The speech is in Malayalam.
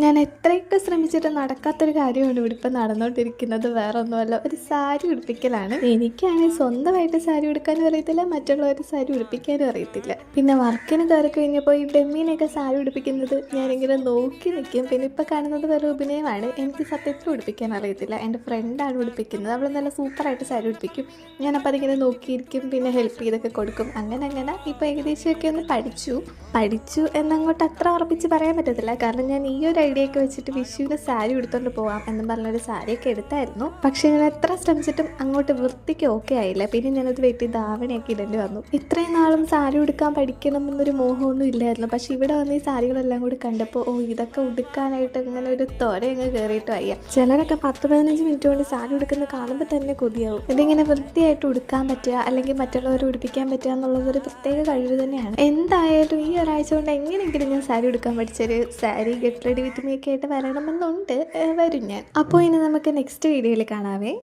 ഞാൻ എത്രയൊക്കെ ശ്രമിച്ചിട്ട് നടക്കാത്തൊരു കാര്യമാണ് ഇവിടെ ഇപ്പം നടന്നുകൊണ്ടിരിക്കുന്നത്. വേറെ ഒന്നുമല്ല, ഒരു സാരി ഉടുപ്പിക്കലാണ്. എനിക്കാണെങ്കിൽ സ്വന്തമായിട്ട് സാരി ഉടുക്കാനും അറിയത്തില്ല, മറ്റുള്ളവരുടെ സാരി ഉടുപ്പിക്കാനും അറിയത്തില്ല. പിന്നെ വർക്കിന് കയറി കഴിഞ്ഞപ്പോൾ ഈ ഡെമ്മീനെയൊക്കെ സാരി ഉടുപ്പിക്കുന്നത് ഞാനിങ്ങനെ നോക്കി നിൽക്കും. പിന്നെ ഇപ്പം കാണുന്നത് വേറെ അഭിനയമാണ്. എനിക്ക് സത്യത്തിൽ ഉടുപ്പിക്കാൻ അറിയത്തില്ല. എൻ്റെ ഫ്രണ്ടാണ് ഉടുപ്പിക്കുന്നത്. അവൾ നല്ല സൂപ്പറായിട്ട് സാരി ഉടുപ്പിക്കും. ഞാനപ്പോൾ അതിങ്ങനെ നോക്കിയിരിക്കും, പിന്നെ ഹെൽപ്പ് ചെയ്തൊക്കെ കൊടുക്കും. അങ്ങനെ ഇപ്പോൾ ഏകദേശമൊക്കെ ഒന്ന് പഠിച്ചു എന്നങ്ങോട്ട് അത്ര ഉറപ്പിച്ച് പറയാൻ പറ്റത്തില്ല. കാരണം ഞാൻ ഈ ഒരു ഐഡിയ ഒക്കെ വെച്ചിട്ട് വിഷുവിന് സാരി എടുത്തുകൊണ്ട് പോവാം എന്നും പറഞ്ഞൊരു സാരിയൊക്കെ എടുത്തായിരുന്നു. പക്ഷെ ഞാൻ എത്ര ശ്രമിച്ചിട്ടും അങ്ങോട്ട് വൃത്തിക്ക് ഓക്കെ ആയില്ല. പിന്നെ ഞാനത് വെട്ടി ധാവണയൊക്കെ ഇടേണ്ടി വന്നു. ഇത്രയും നാളും സാരി ഉടുക്കാൻ പഠിക്കണം എന്നൊരു മോഹമൊന്നും ഇല്ലായിരുന്നു. പക്ഷെ ഇവിടെ വന്ന് ഈ സാരികളെല്ലാം കൂടി കണ്ടപ്പോൾ ഇതൊക്കെ ഉടുക്കാനായിട്ട് ഇങ്ങനെ ഒരു തൊരയങ്ങ് കയറിയിട്ട് വയ്യ. ചിലരൊക്കെ 10-15 മിനിറ്റ് കൊണ്ട് സാരി ഉടുക്കുന്നത് കാണുമ്പോൾ തന്നെ കൊതിയാവും. ഇതിങ്ങനെ വൃത്തിയായിട്ട് ഉടുക്കാൻ പറ്റുക, അല്ലെങ്കിൽ മറ്റുള്ളവരെ ഉടുപ്പിക്കാൻ പറ്റുക എന്നുള്ളത് ഒരു പ്രത്യേക കഴിവ് തന്നെയാണ്. എന്തായാലും ഈ ഒരാഴ്ച കൊണ്ട് എങ്ങനെയെങ്കിലും ഞാൻ സാരി ഉടുക്കാൻ പഠിച്ചൊരു sari get ready with me ഒക്കെ ആയിട്ട് വരണമെന്നുണ്ട്. വരും ഞാൻ. അപ്പോൾ ഇനി നമുക്ക് നെക്സ്റ്റ് വീഡിയോയിൽ കാണാവേ.